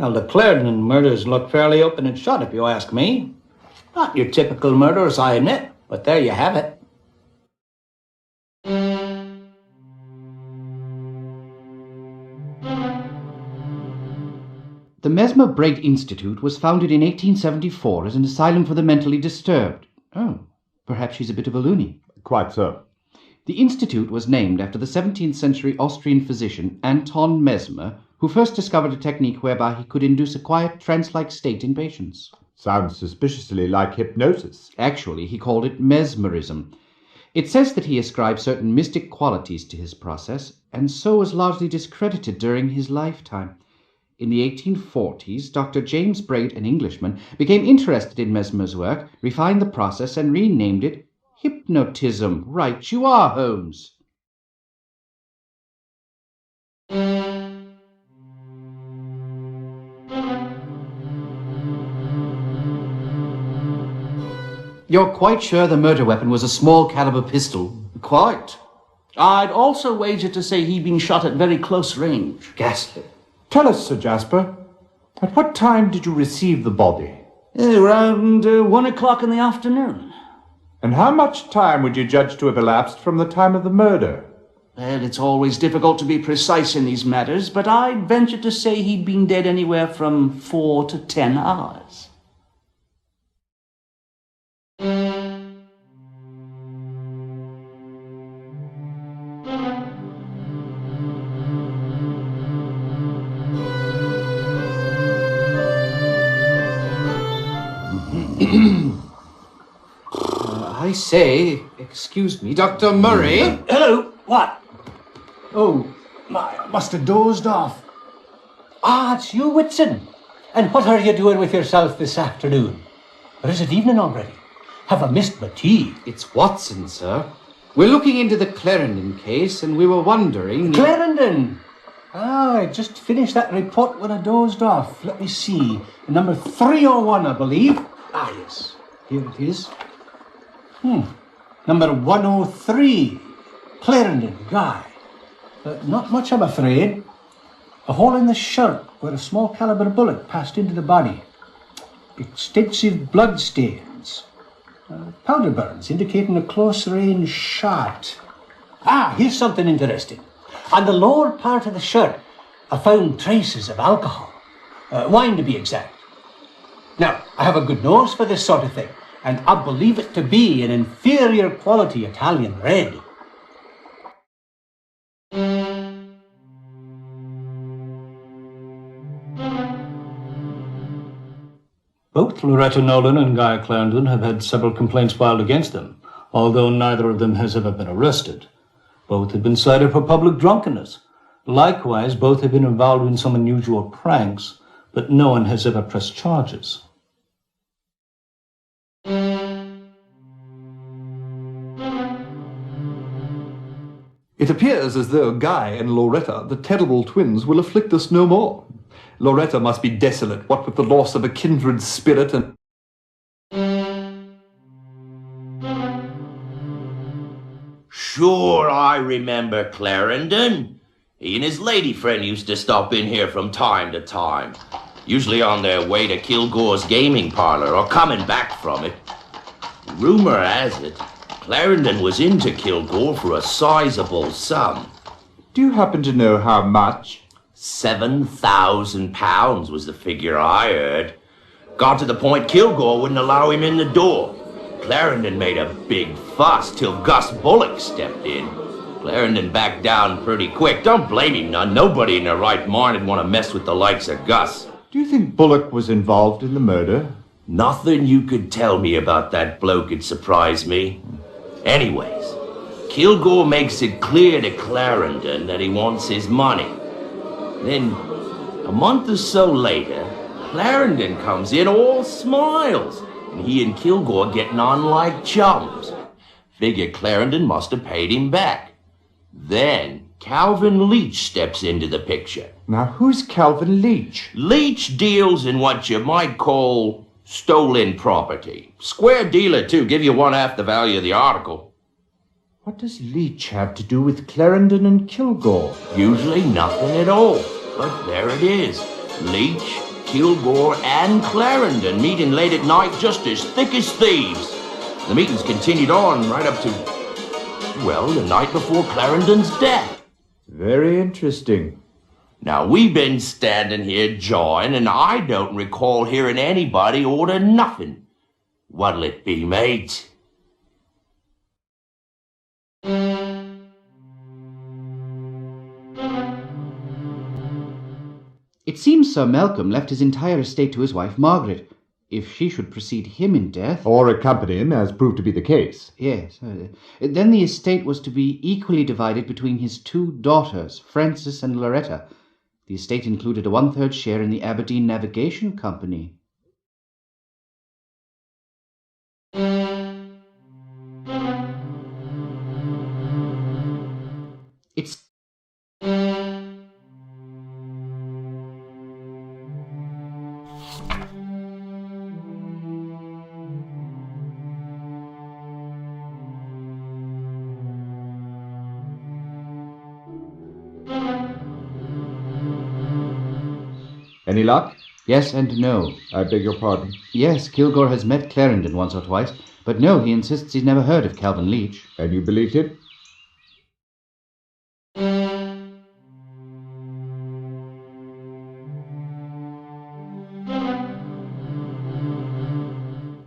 Well, the Clarendon murders look fairly open and shut, if you ask me. Not your typical murderers, I admit, but there you have it. The Mesmer-Braid Institute was founded in 1874 as an asylum for the mentally disturbed. Oh, perhaps she's a bit of a loony. Quite so. The institute was named after the 17th century Austrian physician Anton Mesmer, who first discovered a technique whereby he could induce a quiet, trance-like state in patients. Sounds suspiciously like hypnosis. Actually, he called it mesmerism. It says that he ascribed certain mystic qualities to his process, and so was largely discredited during his lifetime. In the 1840s, Dr. James Braid, an Englishman, became interested in Mesmer's work, refined the process, and renamed it hypnotism. Right you are, Holmes. You're quite sure the murder weapon was a small caliber pistol? Quite. I'd also wager to say he'd been shot at very close range. Ghastly. Tell us, Sir Jasper, at what time did you receive the body? Around 1 o'clock in the afternoon. And how much time would you judge to have elapsed from the time of the murder? Well, it's always difficult to be precise in these matters, but I'd venture to say he'd been dead anywhere from 4 to 10 hours. I say, excuse me, Dr. Murray. Hello, what? Oh, I must have dozed off. Ah, it's you, Whitson. And what are you doing with yourself this afternoon? Or is it evening already? Have I missed my tea? It's Watson, sir. We're looking into the Clarendon case, and we were wondering... Clarendon! Ah, I just finished that report when I dozed off. Let me see. Number 301, I believe. Ah, yes. Here it is. Number 103. Clarendon, Guy. Not much, I'm afraid. A hole in the shirt where a small caliber bullet passed into the body. Extensive blood stains. Powder burns indicating a close range shot. Ah, here's something interesting. On the lower part of the shirt, I found traces of alcohol. Wine, to be exact. Now, I have a good nose for this sort of thing, and I believe it to be an inferior quality Italian red. Both Loretta Nolan and Guy Clarendon have had several complaints filed against them, although neither of them has ever been arrested. Both have been cited for public drunkenness. Likewise, both have been involved in some unusual pranks, but no one has ever pressed charges. It appears as though Guy and Loretta, the terrible twins, will afflict us no more. Loretta must be desolate, what with the loss of a kindred spirit and... Sure, I remember Clarendon. He and his lady friend used to stop in here from time to time, usually on their way to Kilgore's gaming parlor or coming back from it. Rumor has it, Clarendon was into Kilgore for a sizable sum. Do you happen to know how much? £7,000 was the figure I heard. Got to the point Kilgore wouldn't allow him in the door. Clarendon made a big fuss till Gus Bullock stepped in. Clarendon backed down pretty quick. Don't blame him none. Nobody in their right mind would want to mess with the likes of Gus. Do you think Bullock was involved in the murder? Nothing you could tell me about that bloke would surprise me. Anyways, Kilgore makes it clear to Clarendon that he wants his money. Then, a month or so later, Clarendon comes in all smiles, and he and Kilgore getting on like chums. Figure Clarendon must have paid him back. Then, Calvin Leach steps into the picture. Now, who's Calvin Leach? Leach deals in what you might call stolen property. Square dealer, too. Give you one half the value of the article. What does Leach have to do with Clarendon and Kilgore? Usually nothing at all. But there it is. Leach, Kilgore and Clarendon meeting late at night just as thick as thieves. The meetings continued on right up to, well, the night before Clarendon's death. Very interesting. Now, we've been standing here jawing, and I don't recall hearing anybody order nothing. What'll it be, mate? It seems Sir Malcolm left his entire estate to his wife Margaret. If she should precede him in death... Or accompany him, as proved to be the case. Yes. Then the estate was to be equally divided between his two daughters, Frances and Loretta. The estate included a 1/3 share in the Aberdeen Navigation Company. It's... Any luck? Yes and no. I beg your pardon. Yes, Kilgore has met Clarendon once or twice, but no, he insists he's never heard of Calvin Leach. And you believed him?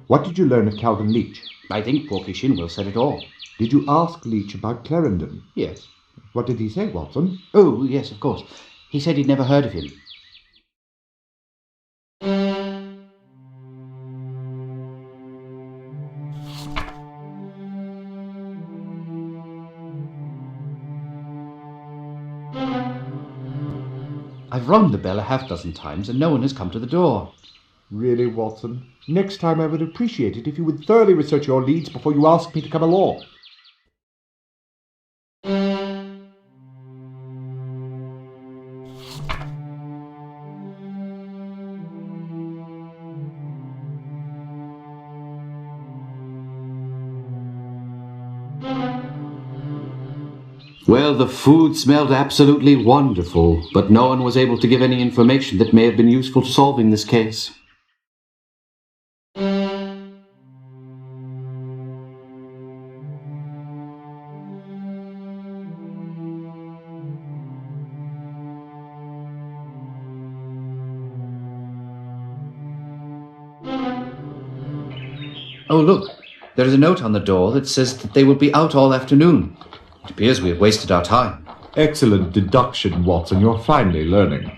What did you learn of Calvin Leach? I think Porky Shinwell said it all. Did you ask Leach about Clarendon? Yes. What did he say, Watson? Oh, yes, of course. He said he'd never heard of him. I've rung the bell a half-dozen times and no one has come to the door. Really, Watson? Next time I would appreciate it if you would thoroughly research your leads before you ask me to come along. Well, the food smelled absolutely wonderful, but no one was able to give any information that may have been useful to solving this case. Oh, look, there is a note on the door that says that they will be out all afternoon. It appears we have wasted our time. Excellent deduction, Watson. You're finally learning.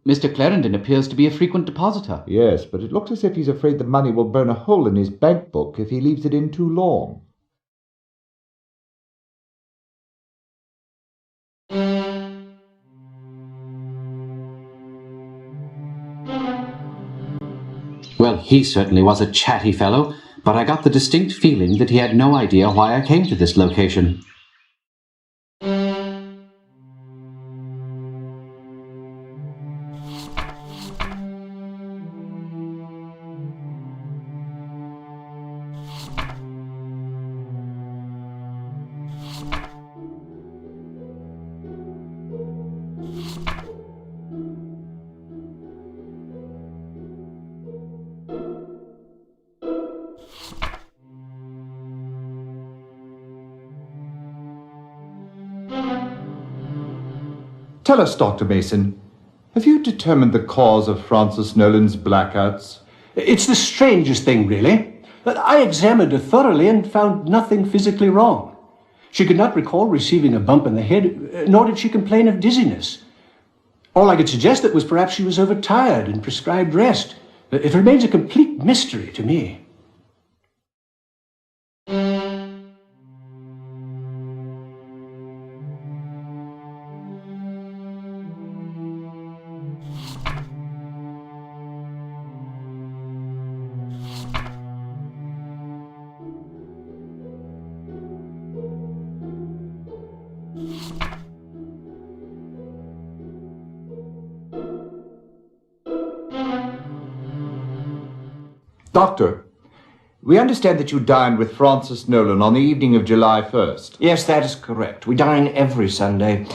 Mr. Clarendon appears to be a frequent depositor. Yes, but it looks as if he's afraid the money will burn a hole in his bank book if he leaves it in too long. Well, he certainly was a chatty fellow, but I got the distinct feeling that he had no idea why I came to this location. Tell us, Dr. Mason, have you determined the cause of Frances Nolan's blackouts? It's the strangest thing, really. But I examined her thoroughly and found nothing physically wrong. She could not recall receiving a bump in the head, nor did she complain of dizziness. All I could suggest that was perhaps she was overtired and prescribed rest. It remains a complete mystery to me. Doctor, we understand that you dined with Frances Nolan on the evening of July 1st. Yes, that is correct. We dine every Sunday.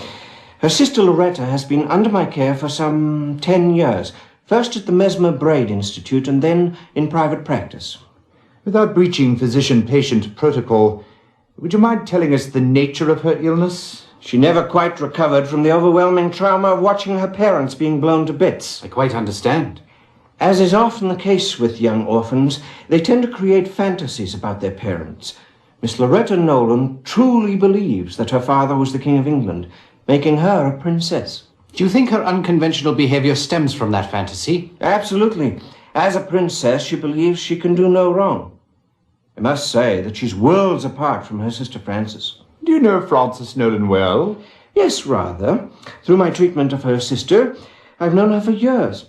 Her sister Loretta has been under my care for some 10 years. First at the Mesmer Braid Institute and then in private practice. Without breaching physician-patient protocol, would you mind telling us the nature of her illness? She never quite recovered from the overwhelming trauma of watching her parents being blown to bits. I quite understand. As is often the case with young orphans, they tend to create fantasies about their parents. Miss Loretta Nolan truly believes that her father was the King of England, making her a princess. Do you think her unconventional behavior stems from that fantasy? Absolutely. As a princess, she believes she can do no wrong. I must say that she's worlds apart from her sister Frances. Do you know Frances Nolan well? Yes, rather. Through my treatment of her sister, I've known her for years.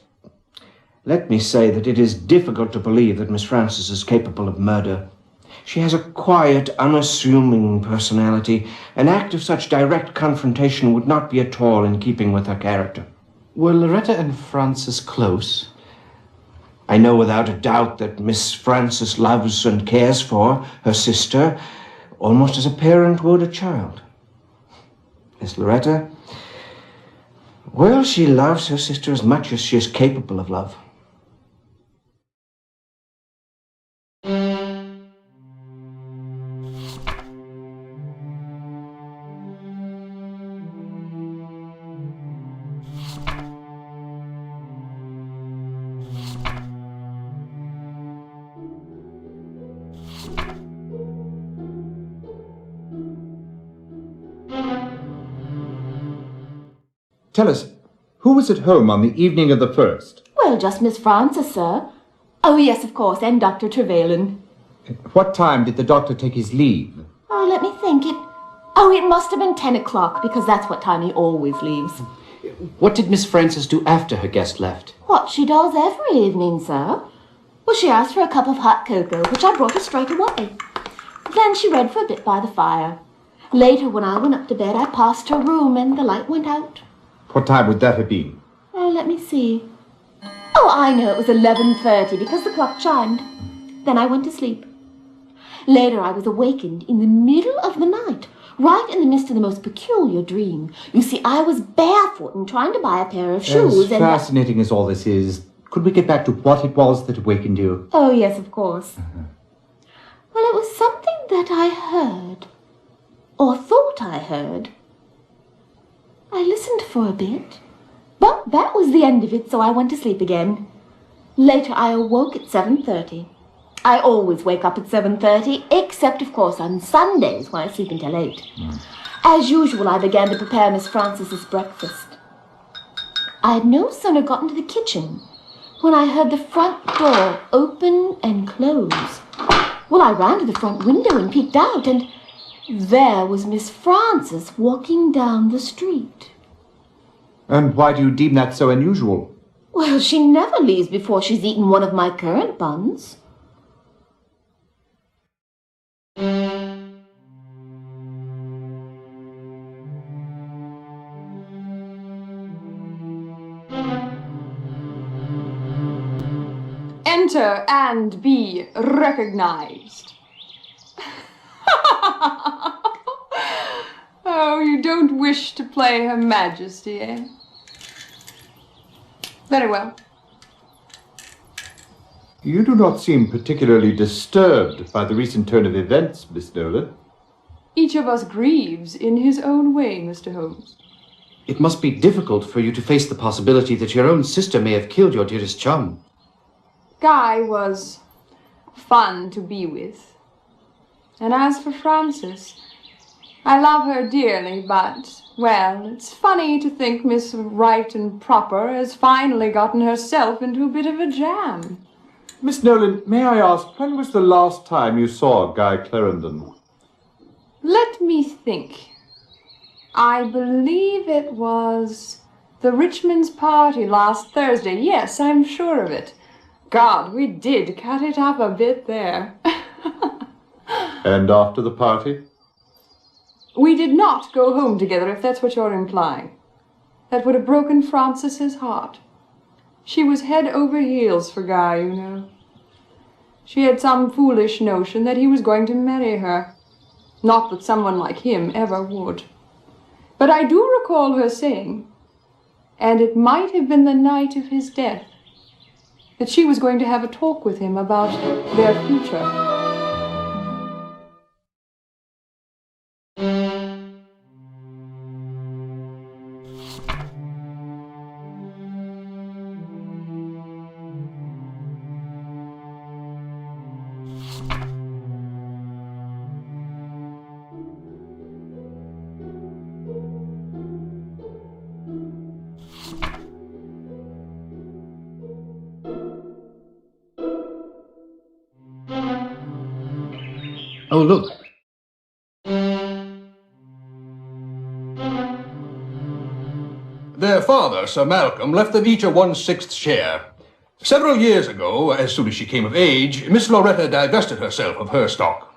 Let me say that it is difficult to believe that Miss Frances is capable of murder. She has a quiet, unassuming personality. An act of such direct confrontation would not be at all in keeping with her character. Were Loretta and Frances close? I know without a doubt that Miss Frances loves and cares for her sister almost as a parent would a child. Miss Loretta, well, she loves her sister as much as she is capable of love. Tell us, who was at home on the evening of the 1st? Well, just Miss Frances, sir. Oh, yes, of course, and Dr. Trevelyan. At what time did the doctor take his leave? Oh, let me think. It must have been 10 o'clock, because that's what time he always leaves. What did Miss Frances do after her guest left? What she does every evening, sir. Well, she asked for a cup of hot cocoa, which I brought her straight away. Then she read for a bit by the fire. Later, when I went up to bed, I passed her room, and the light went out. What time would that have been? Oh, let me see. Oh, I know it was 11:30 because the clock chimed. Then I went to sleep. Later I was awakened in the middle of the night, right in the midst of the most peculiar dream. You see, I was barefoot and trying to buy a pair of shoes As fascinating as all this is, could we get back to what it was that awakened you? Oh, yes, of course. Well, it was something that I heard, or thought I heard. I listened for a bit, but that was the end of it, so I went to sleep again. Later I awoke at 7:30. I always wake up at 7:30, except, of course, on Sundays, when I sleep until 8. As usual, I began to prepare Miss Frances's breakfast. I had no sooner got into the kitchen when I heard the front door open and close. Well, I ran to the front window and peeked out, and there was Miss Frances walking down the street. And why do you deem that so unusual? Well, she never leaves before she's eaten one of my currant buns. Enter and be recognized. Oh, you don't wish to play Her Majesty, eh? Very well. You do not seem particularly disturbed by the recent turn of events, Miss Nolan. Each of us grieves in his own way, Mr. Holmes. It must be difficult for you to face the possibility that your own sister may have killed your dearest chum. Guy was fun to be with. And as for Frances, I love her dearly, but, well, it's funny to think Miss Right and Proper has finally gotten herself into a bit of a jam. Miss Nolan, may I ask, when was the last time you saw Guy Clarendon? Let me think. I believe it was the Richmond's party last Thursday. Yes, I'm sure of it. God, we did cut it up a bit there. And after the party? We did not go home together, if that's what you're implying. That would have broken Frances's heart. She was head over heels for Guy, you know. She had some foolish notion that he was going to marry her. Not that someone like him ever would. But I do recall her saying, and it might have been the night of his death, that she was going to have a talk with him about their future. Oh, look. Their father, Sir Malcolm, left them each a 1/6 share. Several years ago, as soon as she came of age, Miss Loretta divested herself of her stock.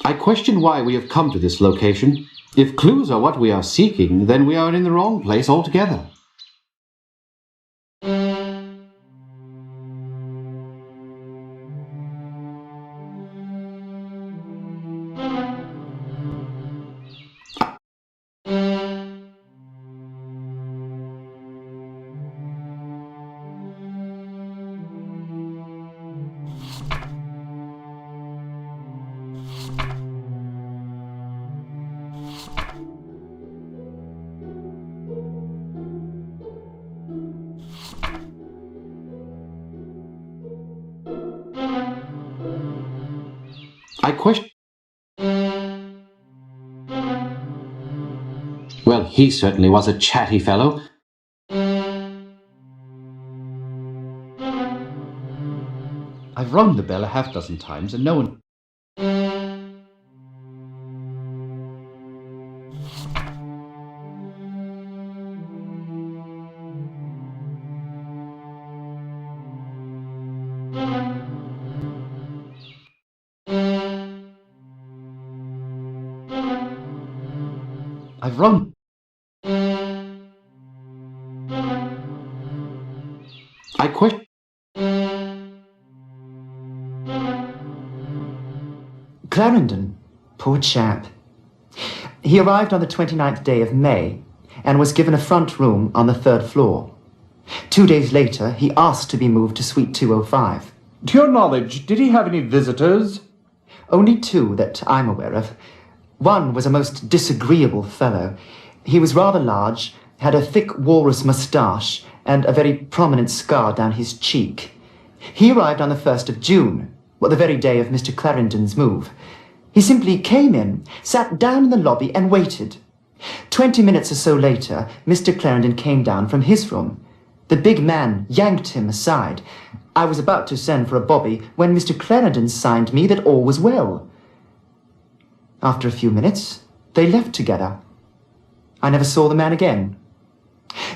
I question why we have come to this location. If clues are what we are seeking, then we are in the wrong place altogether. I question... Well, he certainly was a chatty fellow. I've rung the bell a half-dozen times and no one... I've rung... I question... Clarendon, poor chap. He arrived on the 29th day of May and was given a front room on the 3rd floor. 2 days later, he asked to be moved to suite 205. To your knowledge, did he have any visitors? Only 2 that I'm aware of. One was a most disagreeable fellow. He was rather large, had a thick walrus moustache, and a very prominent scar down his cheek. He arrived on the 1st of June, the very day of Mr. Clarendon's move. He simply came in, sat down in the lobby, and waited. 20 minutes or so later, Mr. Clarendon came down from his room. The big man yanked him aside. I was about to send for a bobby when Mr. Clarendon signed me that all was well. After a few minutes, they left together. I never saw the man again.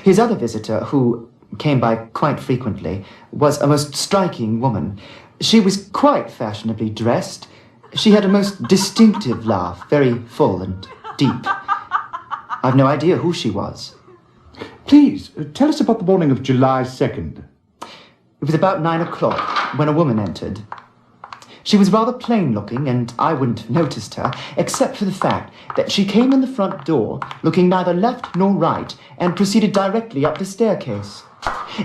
His other visitor, who came by quite frequently, was a most striking woman. She was quite fashionably dressed. She had a most distinctive laugh, very full and deep. I've no idea who she was. Please, tell us about the morning of July 2nd. It was about 9 o'clock when a woman entered. She was rather plain-looking, and I wouldn't have noticed her, except for the fact that she came in the front door, looking neither left nor right, and proceeded directly up the staircase.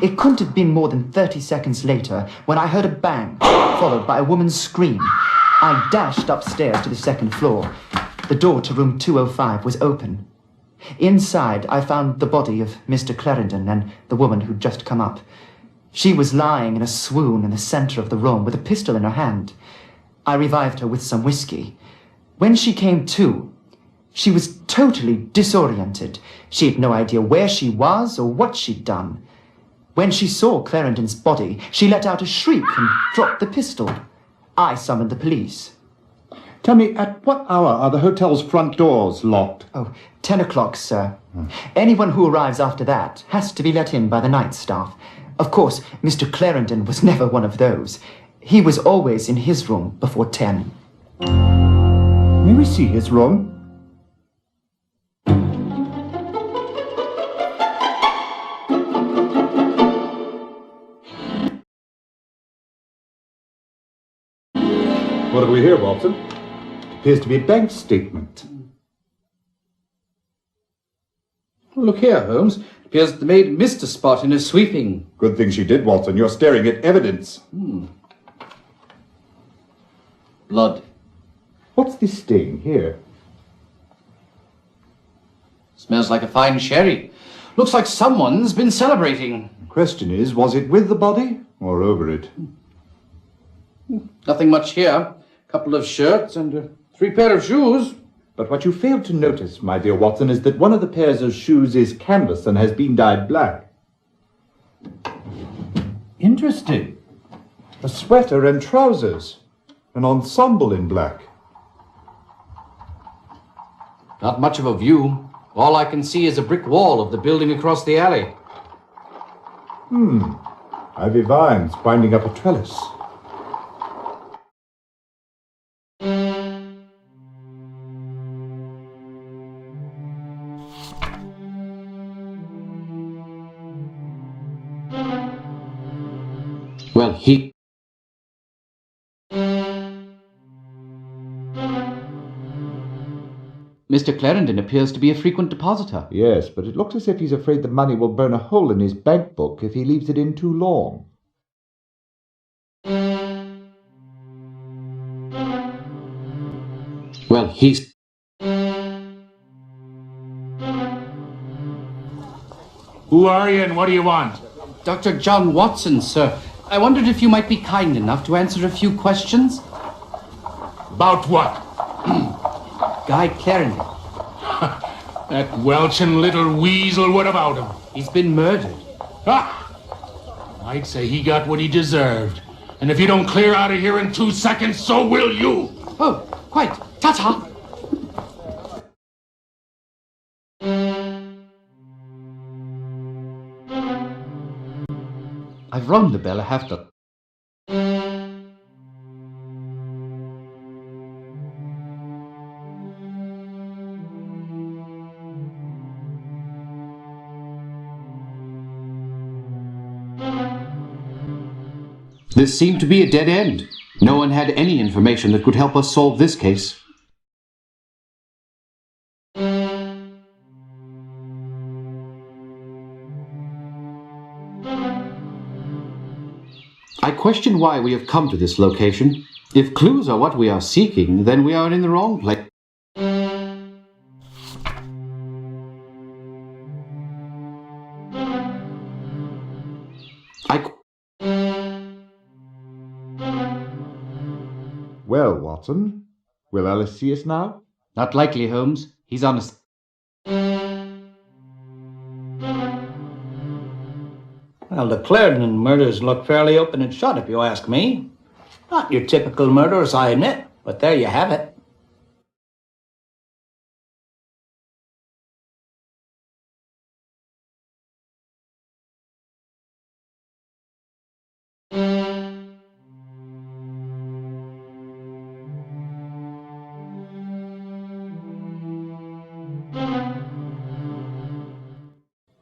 It couldn't have been more than 30 seconds later when I heard a bang, followed by a woman's scream. I dashed upstairs to the 2nd floor. The door to room 205 was open. Inside, I found the body of Mr. Clarendon and the woman who'd just come up. She was lying in a swoon in the centre of the room with a pistol in her hand. I revived her with some whiskey. When she came to, she was totally disoriented. She had no idea where she was or what she'd done. When she saw Clarendon's body, she let out a shriek and dropped the pistol. I summoned the police. Tell me, at what hour are the hotel's front doors locked? 10 o'clock, sir. Anyone who arrives after that has to be let in by the night staff. Of course, Mr. Clarendon was never one of those. He was always in his room before 10. May we see his room? What have we here, Watson? It appears to be a bank statement. Look here, Holmes. It appears that the maid missed a spot in her sweeping. Good thing she did, Watson. You're staring at evidence. Blood. What's this stain here? Smells like a fine sherry. Looks like someone's been celebrating. The question is, was it with the body or over it? Nothing much here. Couple of shirts and 3 pair of shoes. But what you failed to notice, my dear Watson, is that one of the pairs of shoes is canvas and has been dyed black. Interesting. A sweater and trousers. An ensemble in black. Not much of a view. All I can see is a brick wall of the building across the alley. Ivy vines winding up a trellis. Well, he... Mr. Clarendon appears to be a frequent depositor. Yes, but it looks as if he's afraid the money will burn a hole in his bank book if he leaves it in too long. Well, he's... Who are you and what do you want? Dr. John Watson, sir. I wondered if you might be kind enough to answer a few questions. About what? Guy Clarendon. That welching little weasel, what about him? He's been murdered. I'd say he got what he deserved. And if you don't clear out of here in 2 seconds, so will you. Oh, quite. Ta-ta. I've rung the bell a half dozen. This seemed to be a dead end. No one had any information that could help us solve this case. I question why we have come to this location. If clues are what we are seeking, then we are in the wrong place. Well, Watson, will Alice see us now? Not likely, Holmes. He's on a... Well, the Clarendon murders look fairly open and shut, if you ask me. Not your typical murderers, I admit, but there you have it.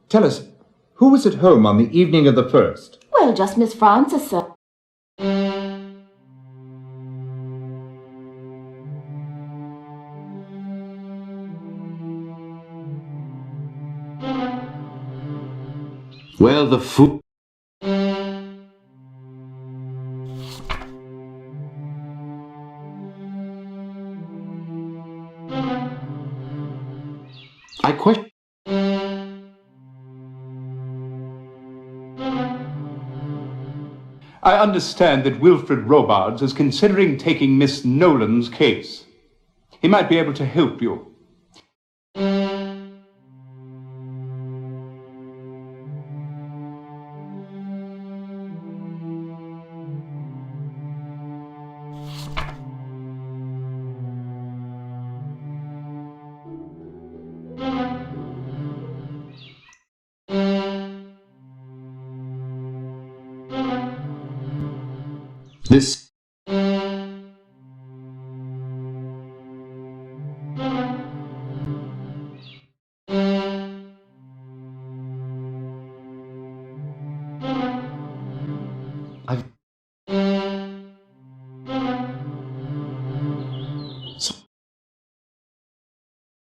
Tell us, who was at home on the evening of the 1st? Well, just Miss Frances, sir. Well, the fool... I question... I understand that Wilfred Robards is considering taking Miss Nolan's case. He might be able to help you. This...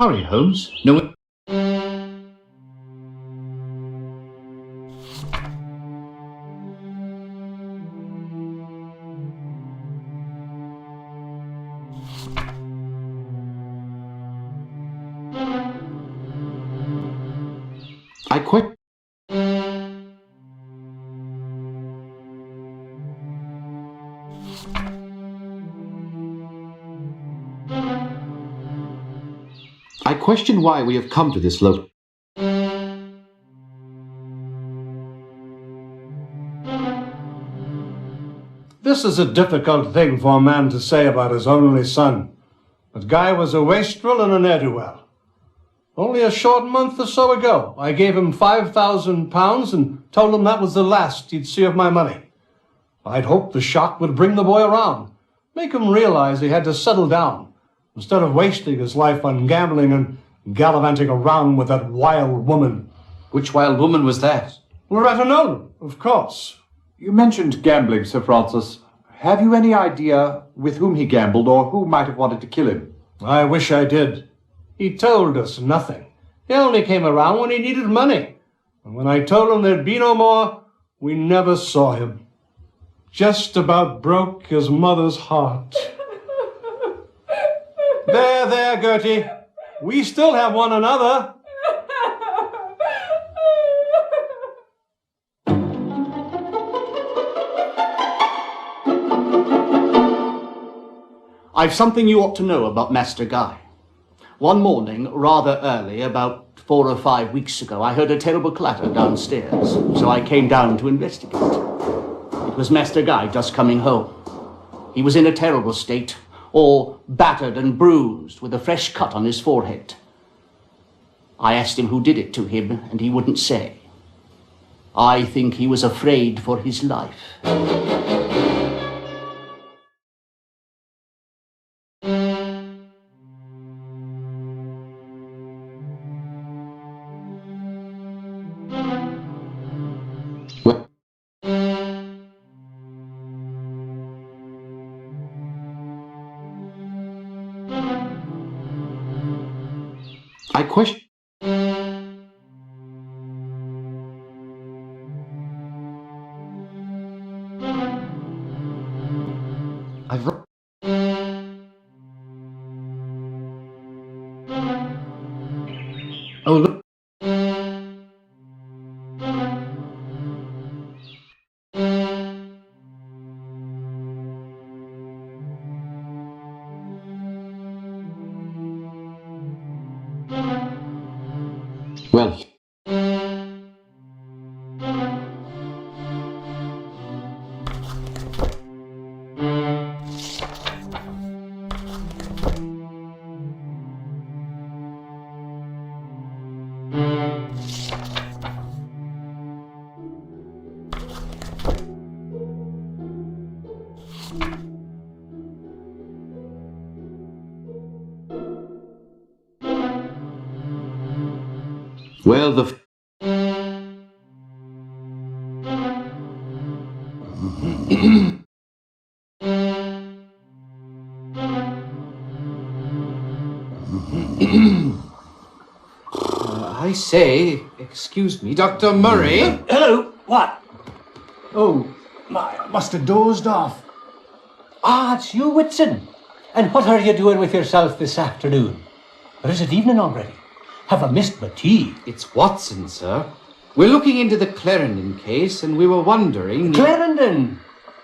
Sorry, Holmes. No. I quit. I question why we have come to this location. This is a difficult thing for a man to say about his only son. But Guy was a wastrel and a ne'er-do-well. Only a short month or so ago, I gave him £5,000 and told him that was the last he'd see of my money. I'd hoped the shock would bring the boy around, make him realize he had to settle down, instead of wasting his life on gambling and gallivanting around with that wild woman. Which wild woman was that? Loretta Nolan, of course. You mentioned gambling, Sir Francis. Have you any idea with whom he gambled or who might have wanted to kill him? I wish I did. He told us nothing. He only came around when he needed money. And when I told him there'd be no more, we never saw him. Just about broke his mother's heart. There, Gertie. We still have one another. I've something you ought to know about Master Guy. One morning, rather early, about 4 or 5 weeks ago, I heard a terrible clatter downstairs, so I came down to investigate. It was Master Guy just coming home. He was in a terrible state, all battered and bruised, with a fresh cut on his forehead. I asked him who did it to him, and he wouldn't say. I think he was afraid for his life. I question. Oh, look. Well, the I say, excuse me, Dr. Murray. Hello, what? Oh, I must have dozed off. Ah, it's you, Whitson. And what are you doing with yourself this afternoon? Or is it evening already? Have I missed my tea? It's Watson, sir. We're looking into the Clarendon case, and we were wondering... Clarendon!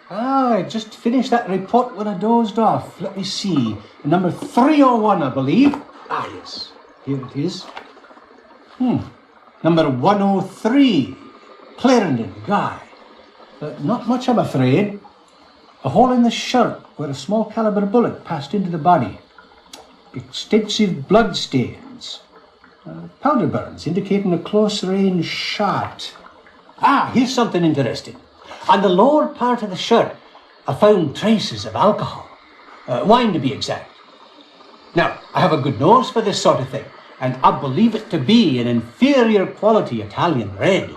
Ah, I just finished that report when I dozed off. Let me see. Number 301, I believe. Ah, yes. Here it is. Number 103. Clarendon, Guy. Not much, I'm afraid. A hole in the shirt where a small caliber bullet passed into the body. Extensive blood stains. Powder burns indicating a close-range shot. Ah, here's something interesting. On the lower part of the shirt, I found traces of alcohol. Wine, to be exact. Now, I have a good nose for this sort of thing, and I believe it to be an inferior quality Italian red.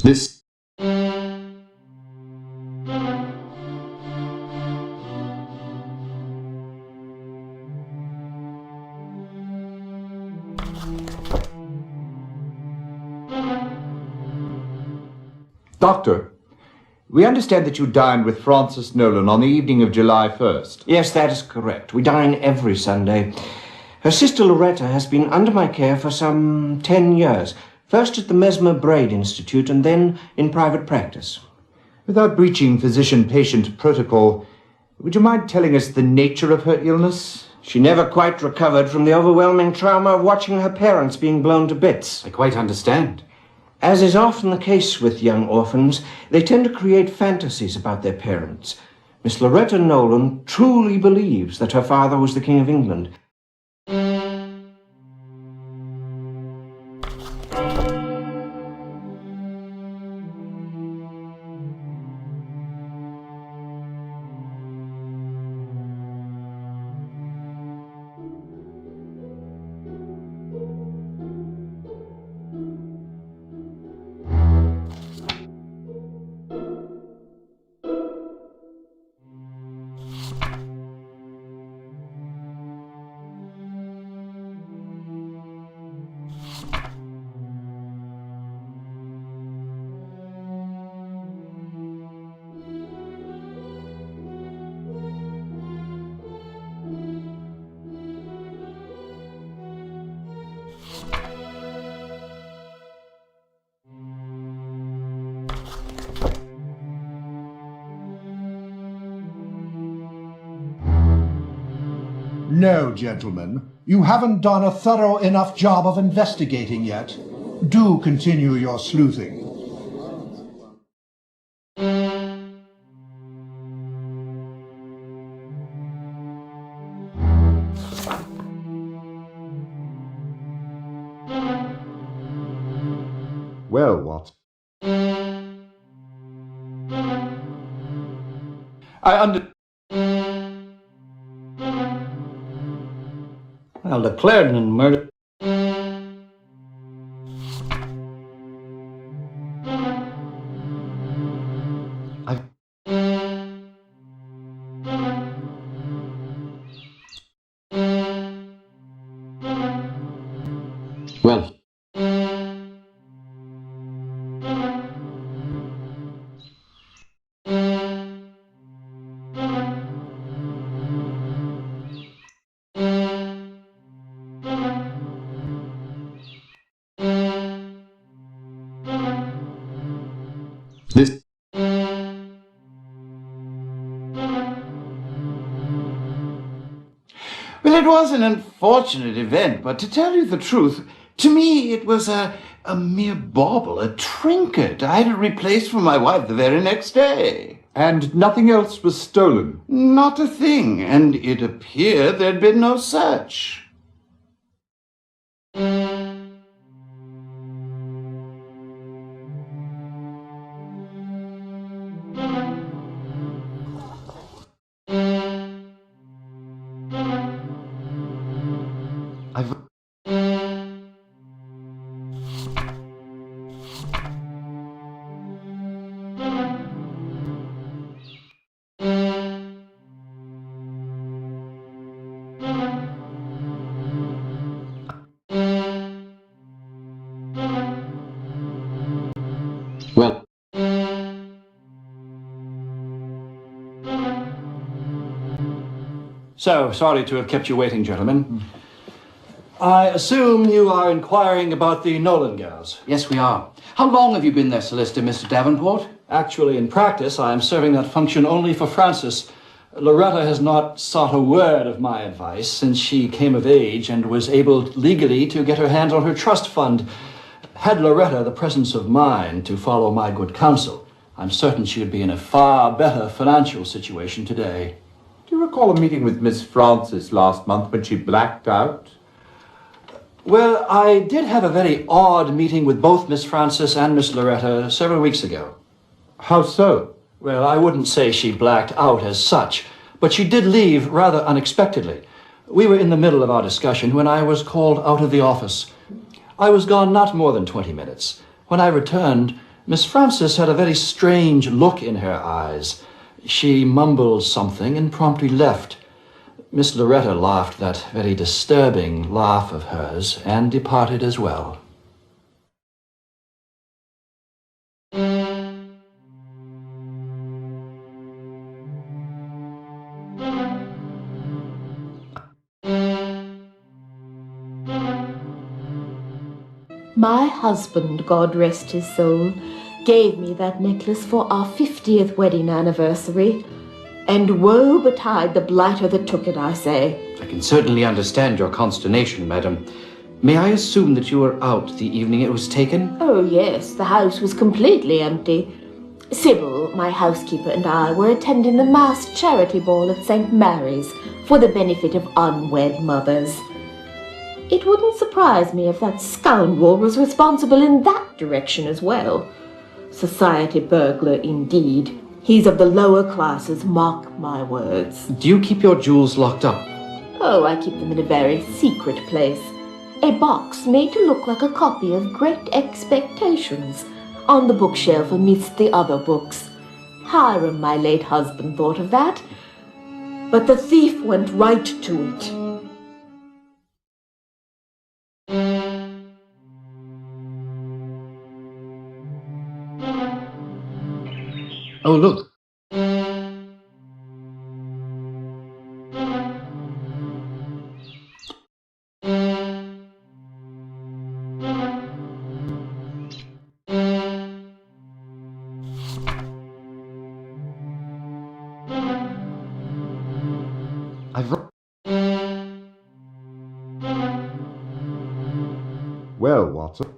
This Doctor, we understand that you dined with Frances Nolan on the evening of July 1st. Yes, that is correct. We dine every Sunday. Her sister Loretta has been under my care for some 10 years. First at the Mesmer Braid Institute and then in private practice. Without breaching physician-patient protocol, would you mind telling us the nature of her illness? She never quite recovered from the overwhelming trauma of watching her parents being blown to bits. I quite understand. As is often the case with young orphans, they tend to create fantasies about their parents. Miss Loretta Nolan truly believes that her father was the King of England. No, gentlemen, you haven't done a thorough enough job of investigating yet. Do continue your sleuthing. Well, Watson. Well, the Clarendon murder... Well, this... Well, it was an unfortunate event, but to tell you the truth, to me it was a mere bauble, a trinket. I had it replaced for my wife the very next day. And nothing else was stolen? Not a thing, and it appeared there'd been no search. Well, So, sorry to have kept you waiting, gentlemen. I assume you are inquiring about the Nolan girls. Yes, we are. How long have you been their solicitor, Mr. Davenport? Actually, in practice, I am serving that function only for Frances. Loretta has not sought a word of my advice since she came of age and was able legally to get her hands on her trust fund. Had Loretta the presence of mind to follow my good counsel, I'm certain she would be in a far better financial situation today. Do you recall a meeting with Miss Frances last month when she blacked out? Well, I did have a very odd meeting with both Miss Frances and Miss Loretta several weeks ago. How so? Well, I wouldn't say she blacked out as such, but she did leave rather unexpectedly. We were in the middle of our discussion when I was called out of the office. I was gone not more than 20 minutes. When I returned, Miss Frances had a very strange look in her eyes. She mumbled something and promptly left. Miss Loretta laughed that very disturbing laugh of hers and departed as well. My husband, God rest his soul, gave me that necklace for our 50th wedding anniversary. And woe betide the blighter that took it, I say. I can certainly understand your consternation, madam. May I assume that you were out the evening it was taken? Oh, yes, the house was completely empty. Sybil, my housekeeper, and I were attending the masked charity ball at St. Mary's for the benefit of unwed mothers. It wouldn't surprise me if that scoundrel was responsible in that direction as well. Society burglar, indeed. He's of the lower classes, mark my words. Do you keep your jewels locked up? Oh, I keep them in a very secret place. A box made to look like a copy of Great Expectations on the bookshelf amidst the other books. Hiram, my late husband, thought of that. But the thief went right to it. Oh, look. Well, Watson.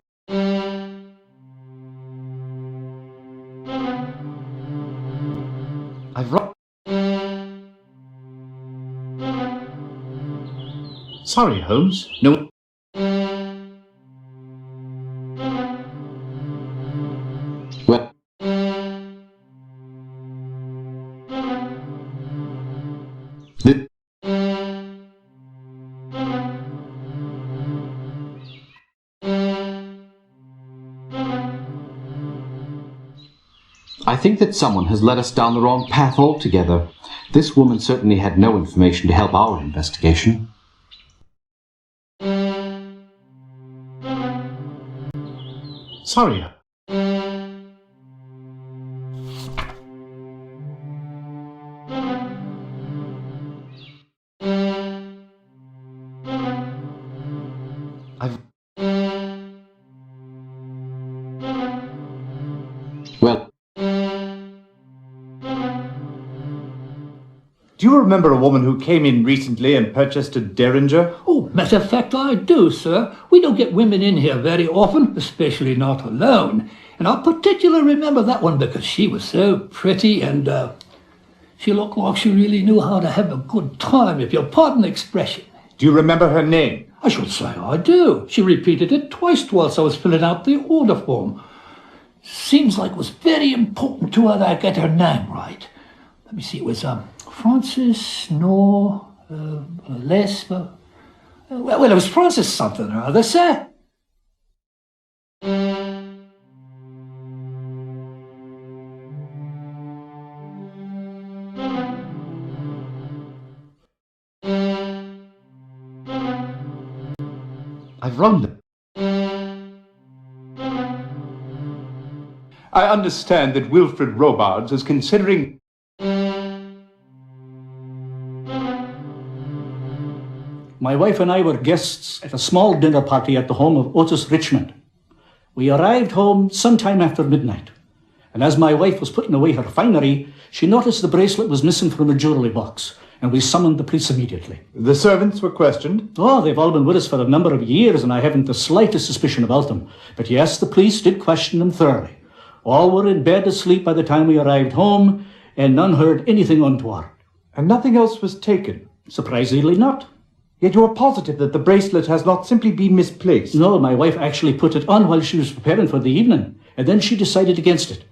Sorry, Holmes. No. Well. I think that someone has led us down the wrong path altogether. This woman certainly had no information to help our investigation. Sorry. Well. Do you remember a woman who came in recently and purchased a Derringer? Oh, matter of fact, I do, sir. We don't get women in here very often, especially not alone. And I particularly remember that one because she was so pretty and she looked like she really knew how to have a good time, if you'll pardon the expression. Do you remember her name? I should say I do. She repeated it twice whilst I was filling out the order form. Seems like it was very important to her that I get her name right. Let me see, it was Frances, no, Les, well, it was Frances something or other, sir. I've rung them. I understand that Wilfred Robards is considering... My wife and I were guests at a small dinner party at the home of Otis Richmond. We arrived home sometime after midnight, and as my wife was putting away her finery, she noticed the bracelet was missing from the jewellery box, and we summoned the police immediately. The servants were questioned? Oh, they've all been with us for a number of years, and I haven't the slightest suspicion about them. But yes, the police did question them thoroughly. All were in bed asleep by the time we arrived home, and none heard anything untoward. And nothing else was taken? Surprisingly not. Yet you are positive that the bracelet has not simply been misplaced? No, my wife actually put it on while she was preparing for the evening, and then she decided against it.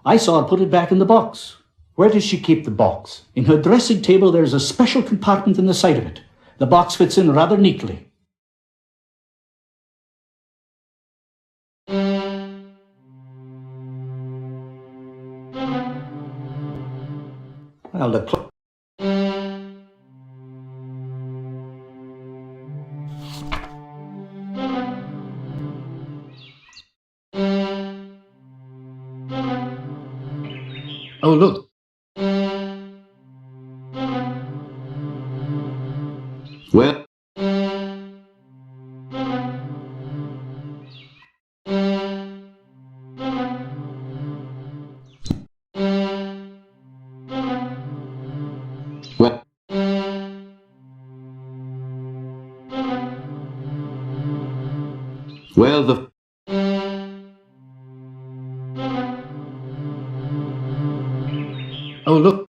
I saw her put it back in the box. Where does she keep the box? In her dressing table, there's a special compartment in the side of it. The box fits in rather neatly. Well, the Oh, look. Well, well, well, the Oh, look.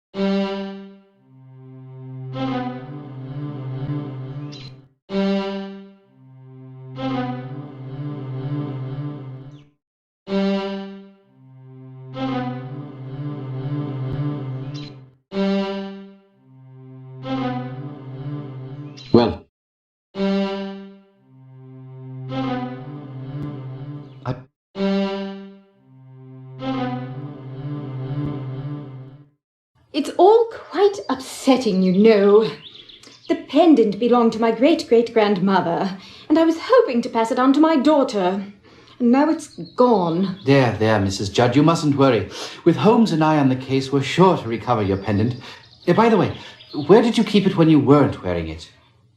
well, It's all quite upsetting, you know. The pendant belonged to my great-great-grandmother, and I was hoping to pass it on to my daughter. And now it's gone. There, Mrs. Judd, you mustn't worry. With Holmes and I on the case, we're sure to recover your pendant. By the way, where did you keep it when you weren't wearing it?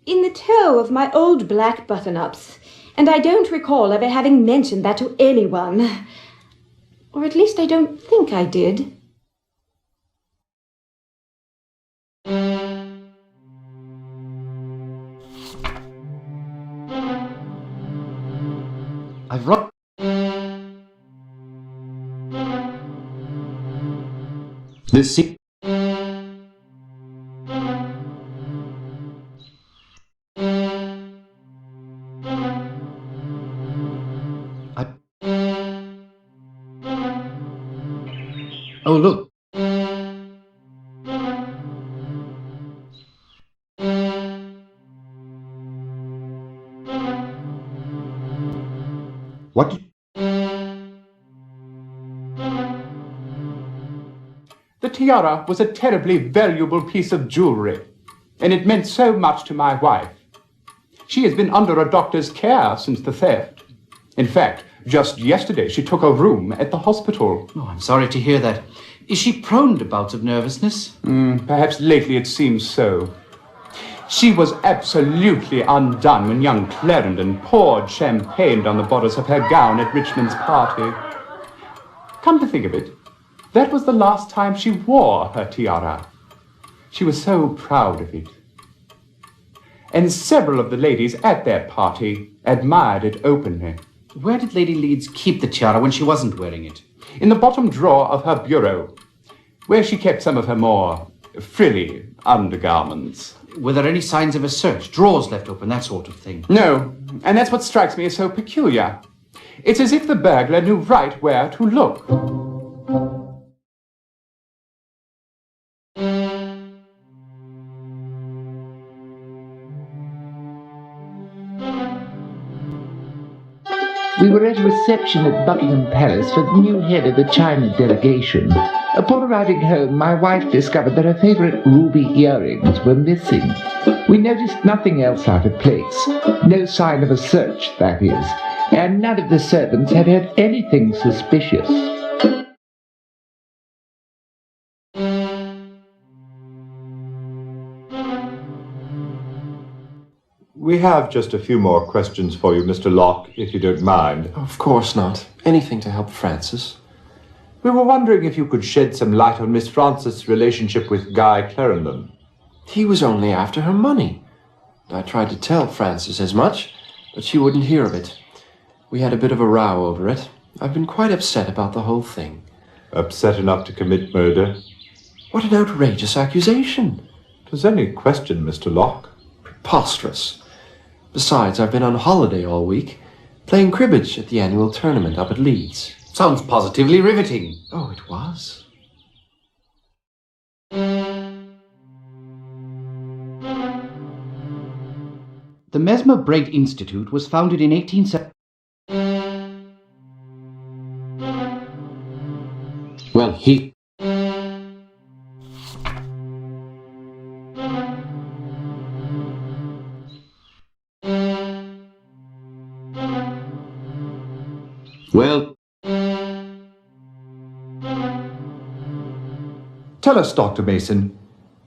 In the toe of my old black button-ups, and I don't recall ever having mentioned that to anyone. Or at least I don't think I did. I've wrote... this se- Oh, look. What did... The tiara was a terribly valuable piece of jewelry, and it meant so much to my wife. She has been under a doctor's care since the theft. In fact, just yesterday she took a room at the hospital. Oh, I'm sorry to hear that. Is she prone to bouts of nervousness? Perhaps lately it seems so. She was absolutely undone when young Clarendon poured champagne down the borders of her gown at Richmond's party. Come to think of it, that was the last time she wore her tiara. She was so proud of it. And several of the ladies at that party admired it openly. Where did Lady Leeds keep the tiara when she wasn't wearing it? In the bottom drawer of her bureau, where she kept some of her more frilly undergarments. Were there any signs of a search? Drawers left open, that sort of thing? No, and that's what strikes me as so peculiar. It's as if the burglar knew right where to look. We were at a reception at Buckingham Palace for the new head of the China delegation. Upon arriving home, my wife discovered that her favourite ruby earrings were missing. We noticed nothing else out of place. No sign of a search, that is. And none of the servants had heard anything suspicious. We have just a few more questions for you, Mr. Locke, if you don't mind. Of course not. Anything to help Francis. We were wondering if you could shed some light on Miss Frances' relationship with Guy Clarendon. He was only after her money. I tried to tell Frances as much, but she wouldn't hear of it. We had a bit of a row over it. I've been quite upset about the whole thing. Upset enough to commit murder? What an outrageous accusation. Does any question, Mr. Locke? Preposterous. Besides, I've been on holiday all week, playing cribbage at the annual tournament up at Leeds. Sounds positively riveting. Oh, it was. The Mesmer Braid Institute was founded in 1870. Well, he... Well... Tell us, Dr. Mason,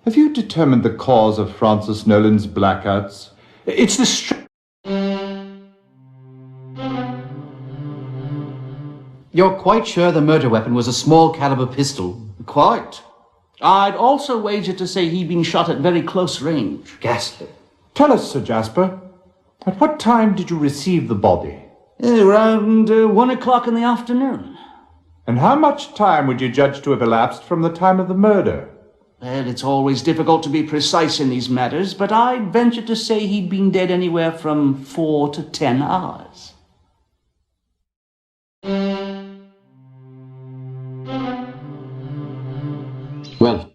have you determined the cause of Francis Nolan's blackouts? It's the You're quite sure the murder weapon was a small caliber pistol? Quite. I'd also wager to say he'd been shot at very close range. Ghastly. Tell us, Sir Jasper, at what time did you receive the body? Around 1 o'clock in the afternoon. And how much time would you judge to have elapsed from the time of the murder? Well, it's always difficult to be precise in these matters, but I'd venture to say he'd been dead anywhere from 4 to 10 hours. Well...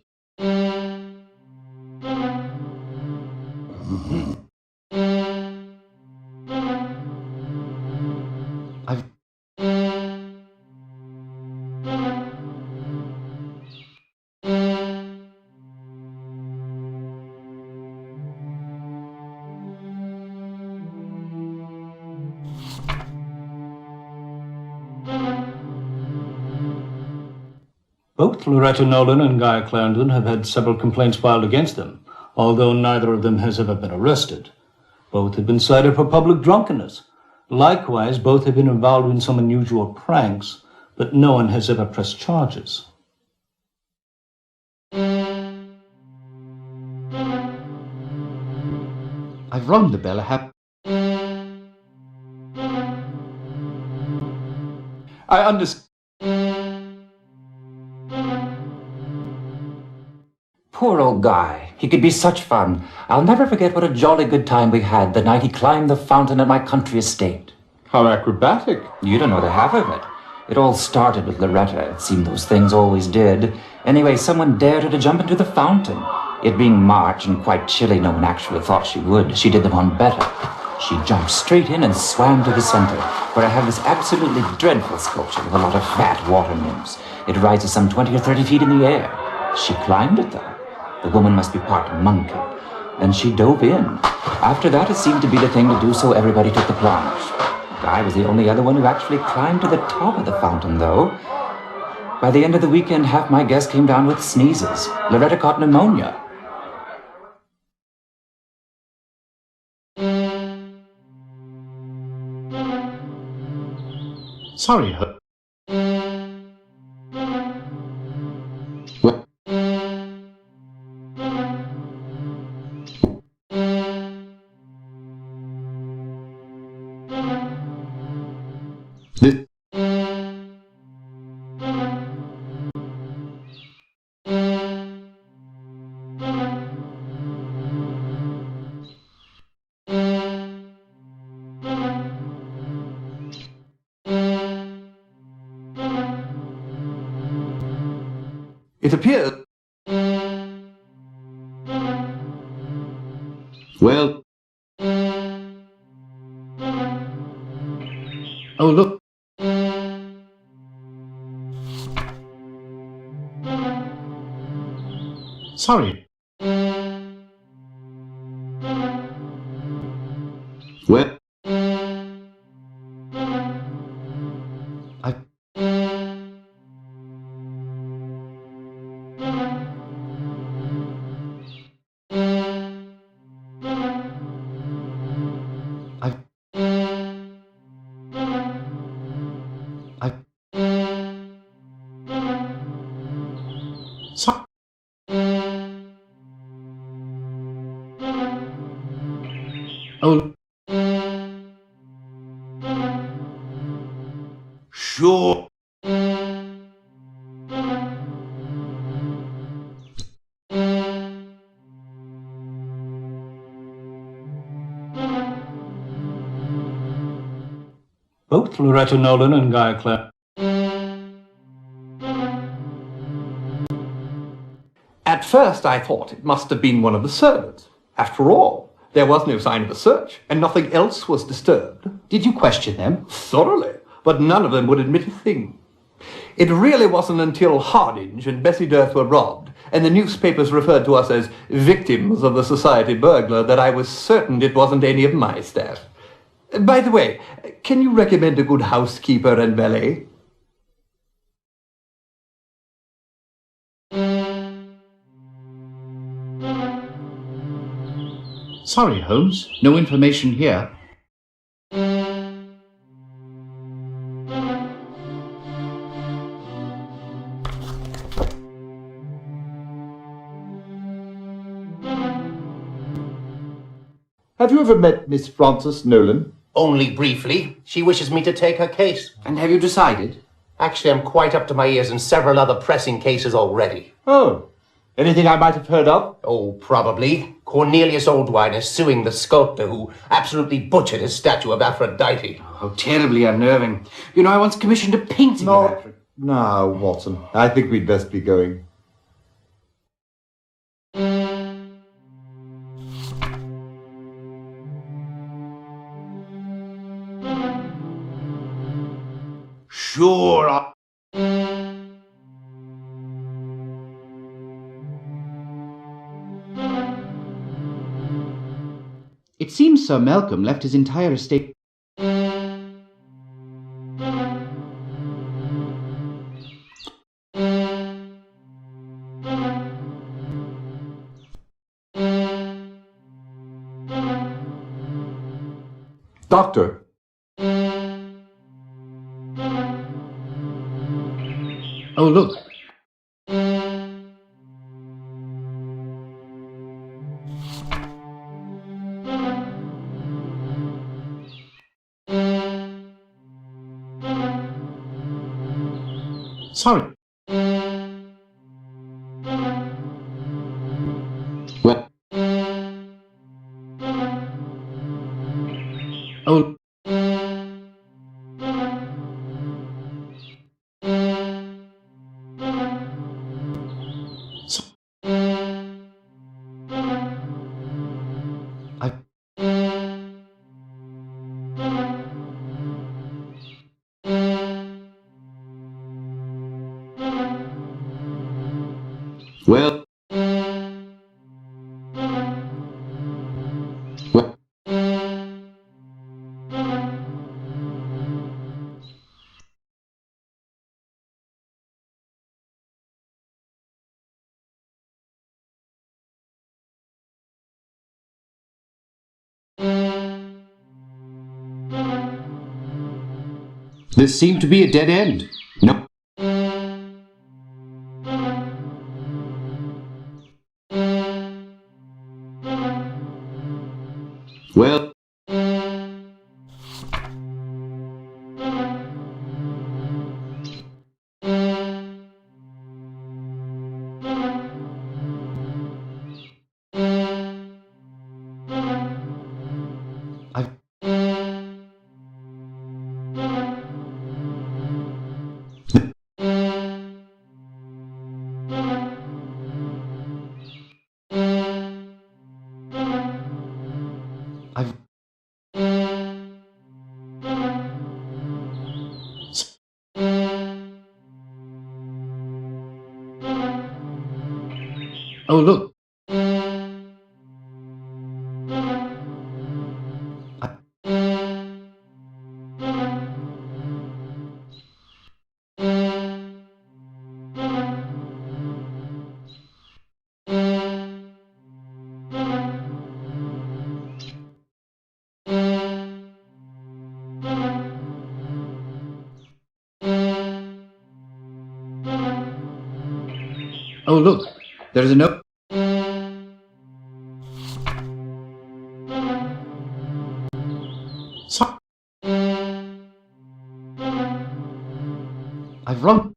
Both Loretta Nolan and Guy Clarendon have had several complaints filed against them, although neither of them has ever been arrested. Both have been cited for public drunkenness. Likewise, both have been involved in some unusual pranks, but no one has ever pressed charges. I've rung the bell I understand. Poor old Guy. He could be such fun. I'll never forget what a jolly good time we had the night he climbed the fountain at my country estate. How acrobatic. You don't know the half of it. It all started with Loretta. It seemed those things always did. Anyway, someone dared her to jump into the fountain. It being March and quite chilly, no one actually thought she would. She did them on better. She jumped straight in and swam to the center, where I have this absolutely dreadful sculpture with a lot of fat water nymphs. It rises some 20 or 30 feet in the air. She climbed it, though. The woman must be part monkey. Then she dove in. After that, it seemed to be the thing to do, so everybody took the plunge. Guy was the only other one who actually climbed to the top of the fountain, though. By the end of the weekend, half my guests came down with sneezes. Loretta caught pneumonia. Sorry, It appears... Well... Oh, look. Sorry. Well... Oh. Sure. Both Loretta Nolan and Guy Clarendon. At first I thought it must have been one of the servants. After all, there was no sign of a search, and nothing else was disturbed. Did you question them? Thoroughly, but none of them would admit a thing. It really wasn't until Hardinge and Bessie Dirth were robbed, and the newspapers referred to us as victims of the society burglar, that I was certain it wasn't any of my staff. By the way, can you recommend a good housekeeper and valet? Sorry, Holmes. No information here. Have you ever met Miss Frances Nolan? Only briefly. She wishes me to take her case. And have you decided? Actually, I'm quite up to my ears in several other pressing cases already. Oh. Anything I might have heard of? Oh, probably. Cornelius Oldwine is suing the sculptor who absolutely butchered his statue of Aphrodite. How terribly unnerving. You know, I once commissioned a painting of Aphrodite. Now, Watson, I think we'd best be going. Sure. It seems Sir Malcolm left his entire estate. Doctor. Oh, look. Sorry. Well. Oh. Well. Well. This seemed to be a dead end. No. Well. Oh, look. Oh, look, there is a note. I've rung.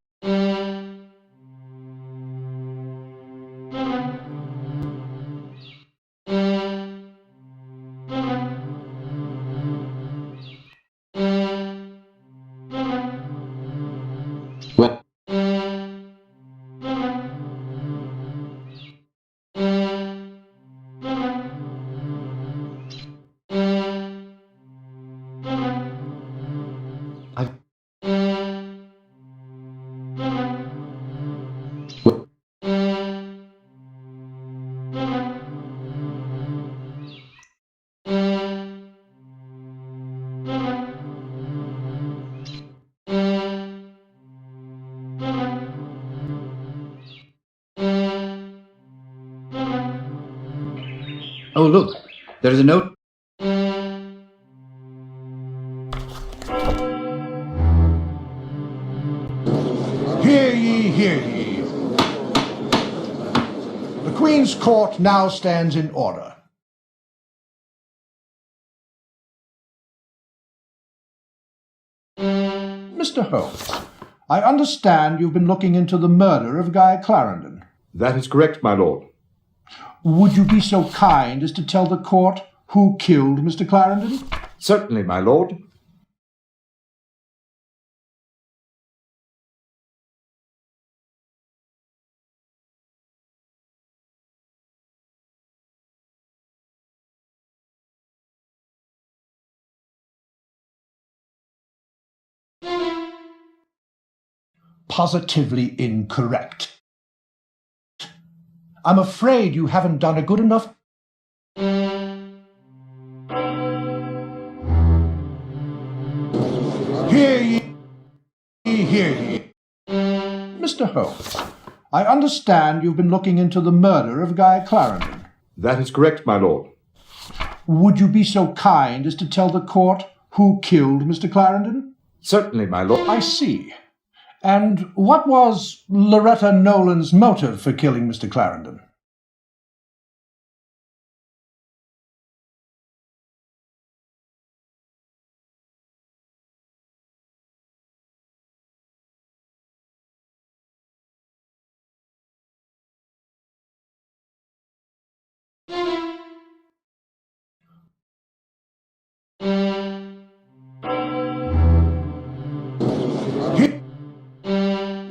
Well, I've... Oh, look, there is a note. Hear ye, hear ye. The Queen's Court now stands in order. Mr. Holmes, I understand you've been looking into the murder of Guy Clarendon. That is correct, my lord. Would you be so kind as to tell the court who killed Mr. Clarendon? Certainly, my lord. Positively incorrect. I'm afraid you haven't done a good enough... Hear ye, hear ye. Mr. Holmes, I understand you've been looking into the murder of Guy Clarendon. That is correct, my lord. Would you be so kind as to tell the court who killed Mr. Clarendon? Certainly, my lord. I see. And what was Loretta Nolan's motive for killing Mr. Clarendon?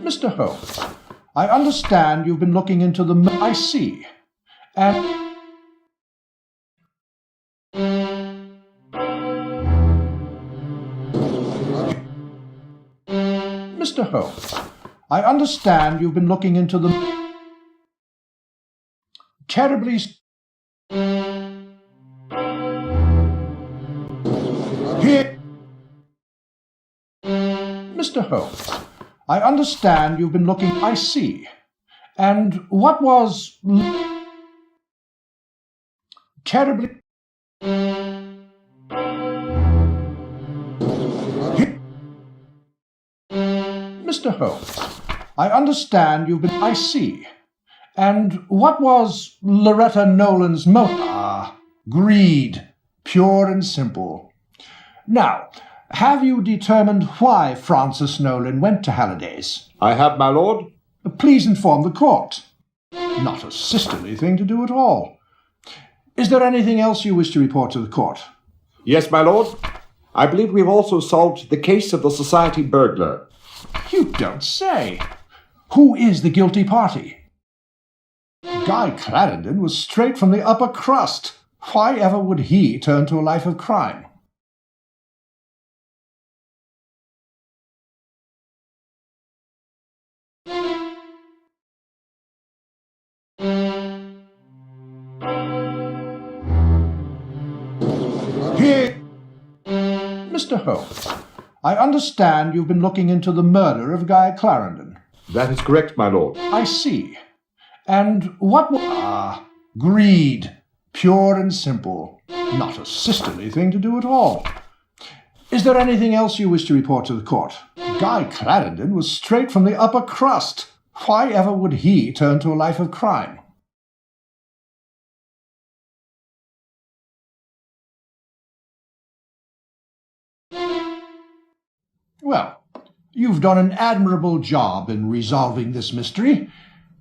Mr. Holmes, I understand you've been looking into the... I see. And... Mr. Holmes, I understand you've been looking into the... Terribly... Here... Mr. Holmes, I understand you've been looking... I see. And what was... Terribly... Mr. Holmes, I understand you've been... I see. And what was Loretta Nolan's motive? Ah, greed. Pure and simple. Now, have you determined why Francis Nolan went to Halliday's? I have, my lord. Please inform the court. Not a sisterly thing to do at all. Is there anything else you wish to report to the court? Yes, my lord. I believe we've also solved the case of the society burglar. You don't say. Who is the guilty party? Guy Clarendon was straight from the upper crust. Why ever would he turn to a life of crime? Here, Mr. Holmes, I understand you've been looking into the murder of Guy Clarendon. That is correct, my lord. I see. And what... Ah, greed. Pure and simple. Not a sisterly thing to do at all. Is there anything else you wish to report to the court? Guy Clarendon was straight from the upper crust. Why ever would he turn to a life of crime? Well, you've done an admirable job in resolving this mystery.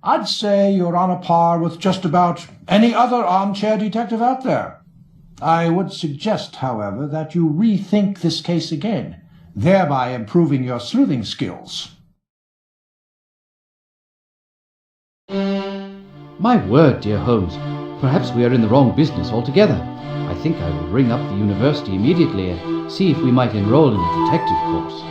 I'd say you're on a par with just about any other armchair detective out there. I would suggest, however, that you rethink this case again, thereby improving your sleuthing skills. My word, dear Holmes, perhaps we are in the wrong business altogether. I think I will ring up the university immediately and see if we might enroll in a detective course.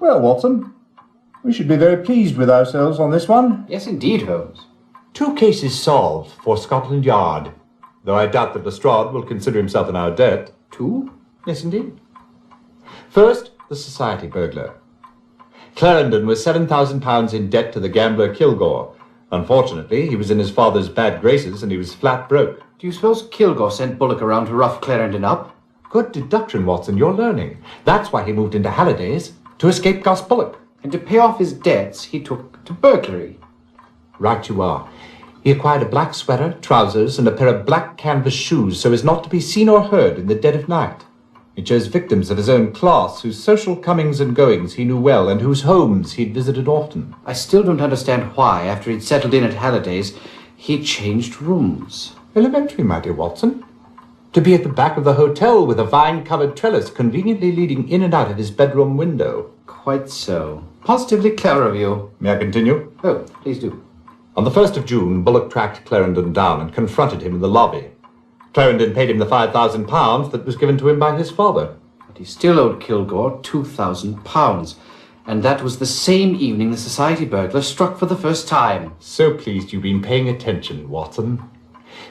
Well, Watson, we should be very pleased with ourselves on this one. Yes, indeed, Holmes. 2 cases solved for Scotland Yard, though I doubt that Lestrade will consider himself in our debt. 2? Yes, indeed. First, the society burglar. Clarendon was £7,000 in debt to the gambler Kilgore. Unfortunately, he was in his father's bad graces and he was flat broke. Do you suppose Kilgore sent Bullock around to rough Clarendon up? Good deduction, Watson, you're learning. That's why he moved into Halliday's, to escape Gus Bullock. And to pay off his debts, he took to burglary. Right you are. He acquired a black sweater, trousers, and a pair of black canvas shoes so as not to be seen or heard in the dead of night. He chose victims of his own class, whose social comings and goings he knew well, and whose homes he'd visited often. I still don't understand why, after he'd settled in at Halliday's, he changed rooms. Elementary, my dear Watson. To be at the back of the hotel with a vine-covered trellis conveniently leading in and out of his bedroom window. Quite so. Positively clever of you. May I continue? Oh, please do. On the 1st of June, Bullock tracked Clarendon down and confronted him in the lobby. Clarendon paid him the £5,000 that was given to him by his father. But he still owed Kilgore £2,000. And that was the same evening the society burglar struck for the first time. So pleased you've been paying attention, Watson.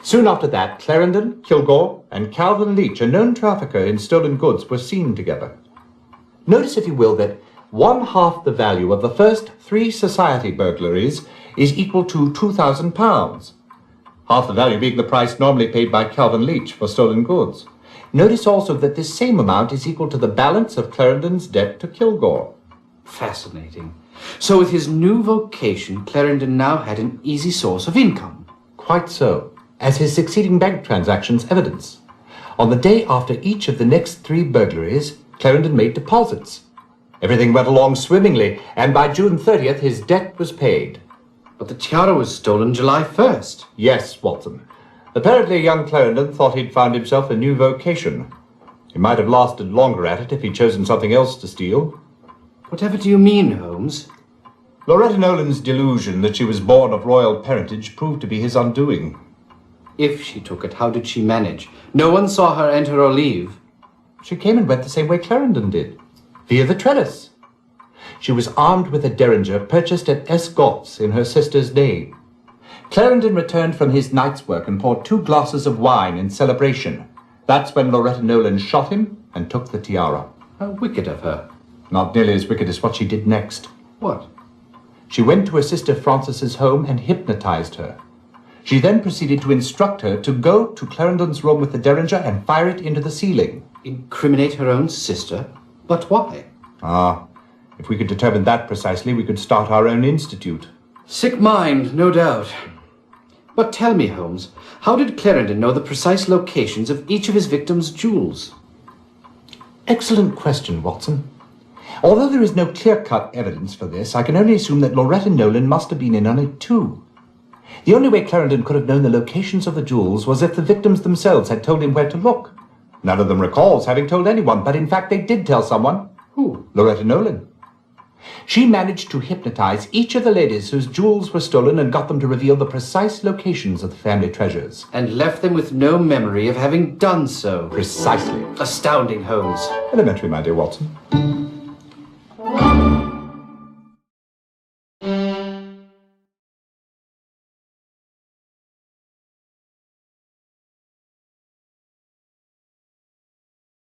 Soon after that, Clarendon, Kilgore, and Calvin Leach, a known trafficker in stolen goods, were seen together. Notice, if you will, that 1/2 the value of the first 3 society burglaries is equal to £2,000. Half the value being the price normally paid by Calvin Leach for stolen goods. Notice also that this same amount is equal to the balance of Clarendon's debt to Kilgore. Fascinating. So with his new vocation, Clarendon now had an easy source of income. Quite so, as his succeeding bank transactions evidence. On the day after each of the next 3 burglaries, Clarendon made deposits. Everything went along swimmingly, and by June 30th his debt was paid. But the tiara was stolen July 1st. Yes, Watson. Apparently young Clarendon thought he'd found himself a new vocation. He might have lasted longer at it if he'd chosen something else to steal. Whatever do you mean, Holmes? Loretta Nolan's delusion that she was born of royal parentage proved to be his undoing. If she took it, how did she manage? No one saw her enter or leave. She came and went the same way Clarendon did, via the trellis. She was armed with a derringer purchased at Esgott's in her sister's name. Clarendon returned from his night's work and poured 2 glasses of wine in celebration. That's when Loretta Nolan shot him and took the tiara. How wicked of her. Not nearly as wicked as what she did next. What? She went to her sister Frances's home and hypnotized her. She then proceeded to instruct her to go to Clarendon's room with the derringer and fire it into the ceiling. Incriminate her own sister? But why? If we could determine that precisely, we could start our own institute. Sick mind, no doubt. But tell me, Holmes, how did Clarendon know the precise locations of each of his victims' jewels? Excellent question, Watson. Although there is no clear-cut evidence for this, I can only assume that Loretta Nolan must have been in on it too. The only way Clarendon could have known the locations of the jewels was if the victims themselves had told him where to look. None of them recalls having told anyone, but in fact they did tell someone. Who? Loretta Nolan. She managed to hypnotize each of the ladies whose jewels were stolen and got them to reveal the precise locations of the family treasures. And left them with no memory of having done so. Precisely. Astounding, Holmes. Elementary, my dear Watson.